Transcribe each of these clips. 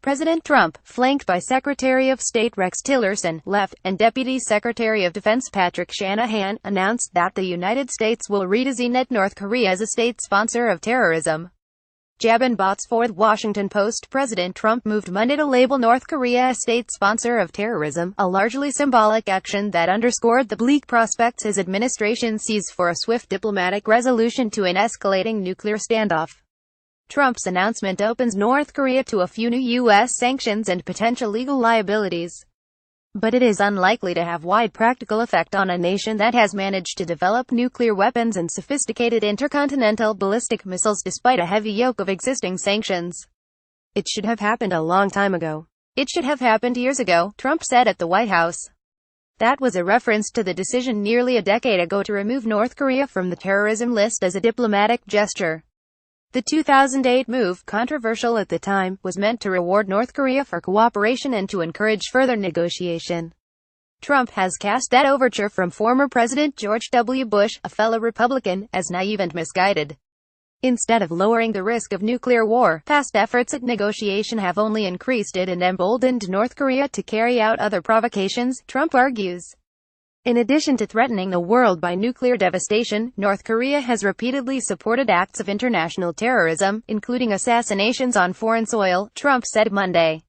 President Trump, flanked by Secretary of State Rex Tillerson, left, and Deputy Secretary of Defense Patrick Shanahan, announced that the United States will redesignate North Korea as a state sponsor of terrorism. Jabin bots for The Washington Post. President Trump moved Monday to label North Korea a state sponsor of terrorism, a largely symbolic action that underscored the bleak prospects his administration sees for a swift diplomatic resolution to an escalating nuclear standoff. Trump's announcement opens North Korea to a few new U.S. sanctions and potential legal liabilities. But it is unlikely to have wide practical effect on a nation that has managed to develop nuclear weapons and sophisticated intercontinental ballistic missiles despite a heavy yoke of existing sanctions. It should have happened a long time ago. It should have happened years ago, Trump said at the White House. That was a reference to the decision nearly a decade ago to remove North Korea from the terrorism list as a diplomatic gesture. The 2008 move, controversial at the time, was meant to reward North Korea for cooperation and to encourage further negotiation. Trump has cast that overture from former President George W. Bush, a fellow Republican, as naive and misguided. Instead of lowering the risk of nuclear war, past efforts at negotiation have only increased it and emboldened North Korea to carry out other provocations, Trump argues. In addition to threatening the world by nuclear devastation, North Korea has repeatedly supported acts of international terrorism, including assassinations on foreign soil, Trump said Monday.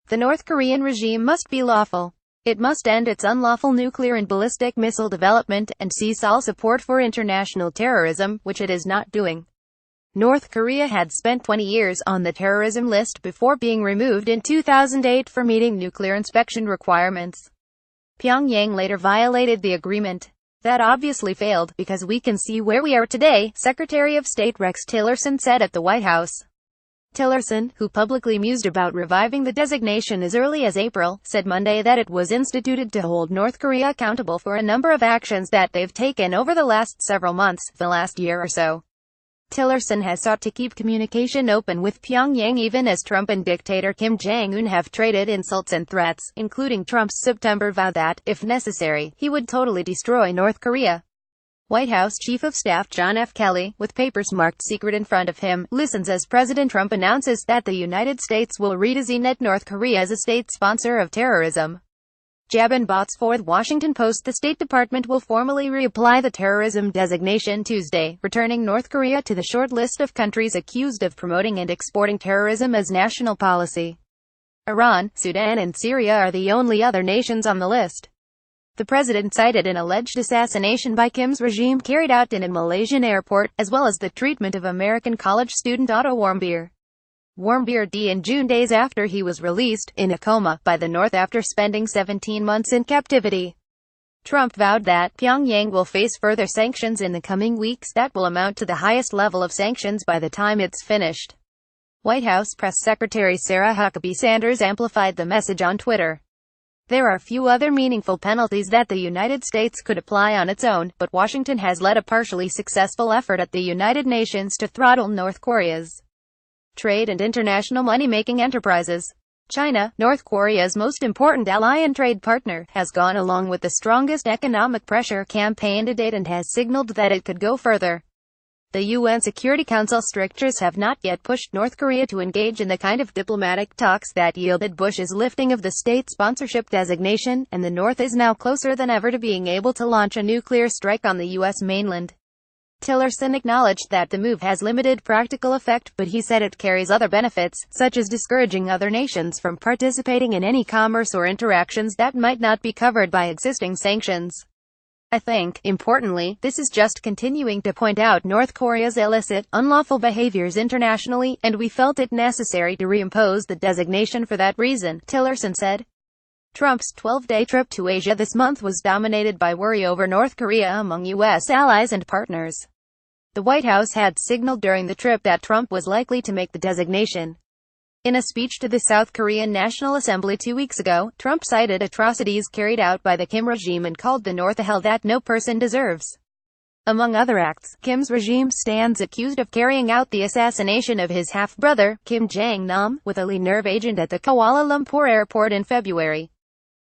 The North Korean regime must be lawful. It must end its unlawful nuclear and ballistic missile development, and cease all support for international terrorism, which it is not doing. North Korea had spent 20 years on the terrorism list before being removed in 2008 for meeting nuclear inspection requirements. Pyongyang later violated the agreement. That obviously failed, because we can see where we are today, Secretary of State Rex Tillerson said at the White House. Tillerson, who publicly mused about reviving the designation as early as April, said Monday that it was instituted to hold North Korea accountable for a number of actions that they've taken over the last several months, the last year or so. Tillerson has sought to keep communication open with Pyongyang even as Trump and dictator Kim Jong-un have traded insults and threats, including Trump's September vow that, if necessary, he would totally destroy North Korea. White House Chief of Staff John F. Kelly, with papers marked secret in front of him, listens as President Trump announces that the United States will redesignate North Korea as a state sponsor of terrorism. Jabin bots for The Washington Post. The State Department will formally reapply the terrorism designation Tuesday, returning North Korea to the short list of countries accused of promoting and exporting terrorism as national policy. Iran, Sudan and Syria are the only other nations on the list. The president cited an alleged assassination by Kim's regime carried out in a Malaysian airport, as well as the treatment of American college student Otto Warmbier. Warmbier died in June, days after he was released, in a coma, by the North after spending 17 months in captivity. Trump vowed that Pyongyang will face further sanctions in the coming weeks that will amount to the highest level of sanctions by the time it's finished. White House Press Secretary Sarah Huckabee Sanders amplified the message on Twitter. There are few other meaningful penalties that the United States could apply on its own, but Washington has led a partially successful effort at the United Nations to throttle North Korea's trade and international money-making enterprises. China, North Korea's most important ally and trade partner, has gone along with the strongest economic pressure campaign to date and has signaled that it could go further. The UN Security Council strictures have not yet pushed North Korea to engage in the kind of diplomatic talks that yielded Bush's lifting of the state sponsorship designation, and the North is now closer than ever to being able to launch a nuclear strike on the U.S. mainland. Tillerson acknowledged that the move has limited practical effect, but he said it carries other benefits, such as discouraging other nations from participating in any commerce or interactions that might not be covered by existing sanctions. I think, importantly, this is just continuing to point out North Korea's illicit, unlawful behaviors internationally, and we felt it necessary to reimpose the designation for that reason, Tillerson said. Trump's 12-day trip to Asia this month was dominated by worry over North Korea among U.S. allies and partners. The White House had signaled during the trip that Trump was likely to make the designation. In a speech to the South Korean National Assembly 2 weeks ago, Trump cited atrocities carried out by the Kim regime and called the North a hell that no person deserves. Among other acts, Kim's regime stands accused of carrying out the assassination of his half-brother, Kim Jong-nam, with a nerve agent at the Kuala Lumpur airport in February.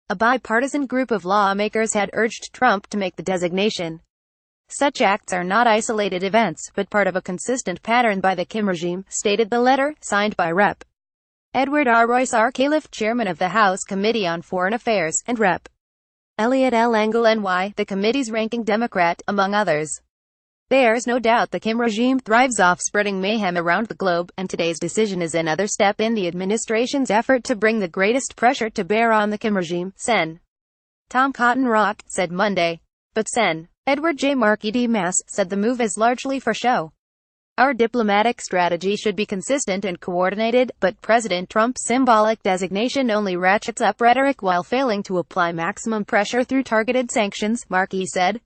A bipartisan group of lawmakers had urged Trump to make the designation. Such acts are not isolated events, but part of a consistent pattern by the Kim regime, stated the letter, signed by Rep. Edward R. Royce R. Califf, chairman of the House Committee on Foreign Affairs, and Rep. Elliot L. Engel NY, the committee's ranking Democrat, among others. There's no doubt the Kim regime thrives off spreading mayhem around the globe, and today's decision is another step in the administration's effort to bring the greatest pressure to bear on the Kim regime, Sen. Tom Cotton Rock said Monday. But Sen. Edward J. Markey D. Mass said the move is largely for show. Our diplomatic strategy should be consistent and coordinated, but President Trump's symbolic designation only ratchets up rhetoric while failing to apply maximum pressure through targeted sanctions, Markey said.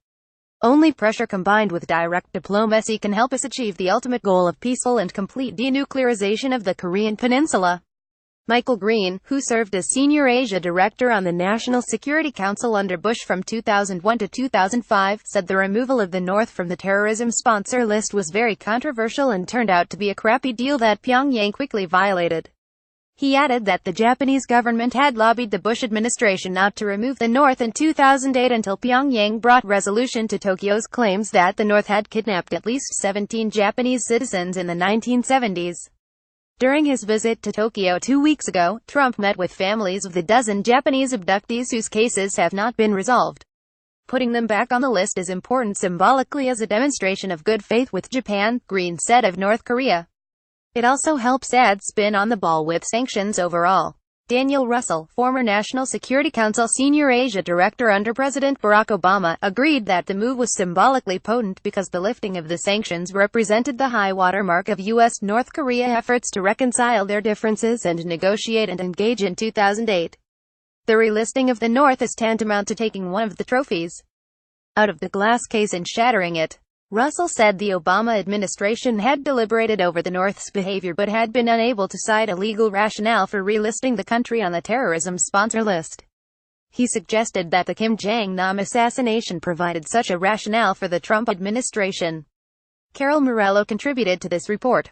Only pressure combined with direct diplomacy can help us achieve the ultimate goal of peaceful and complete denuclearization of the Korean Peninsula. Michael Green, who served as Senior Asia Director on the National Security Council under Bush from 2001 to 2005, said the removal of the North from the terrorism sponsor list was very controversial and turned out to be a crappy deal that Pyongyang quickly violated. He added that the Japanese government had lobbied the Bush administration not to remove the North in 2008 until Pyongyang brought resolution to Tokyo's claims that the North had kidnapped at least 17 Japanese citizens in the 1970s. During his visit to Tokyo 2 weeks ago, Trump met with families of the dozen Japanese abductees whose cases have not been resolved. Putting them back on the list is important symbolically as a demonstration of good faith with Japan, Green said of North Korea. It also helps add spin on the ball with sanctions overall. Daniel Russell, former National Security Council Senior Asia Director under President Barack Obama, agreed that the move was symbolically potent because the lifting of the sanctions represented the high watermark of U.S.-North Korea efforts to reconcile their differences and negotiate and engage in 2008. The relisting of the North is tantamount to taking one of the trophies out of the glass case and shattering it. Russell said the Obama administration had deliberated over the North's behavior but had been unable to cite a legal rationale for relisting the country on the terrorism sponsor list. He suggested that the Kim Jong-nam assassination provided such a rationale for the Trump administration. Carol Morello contributed to this report.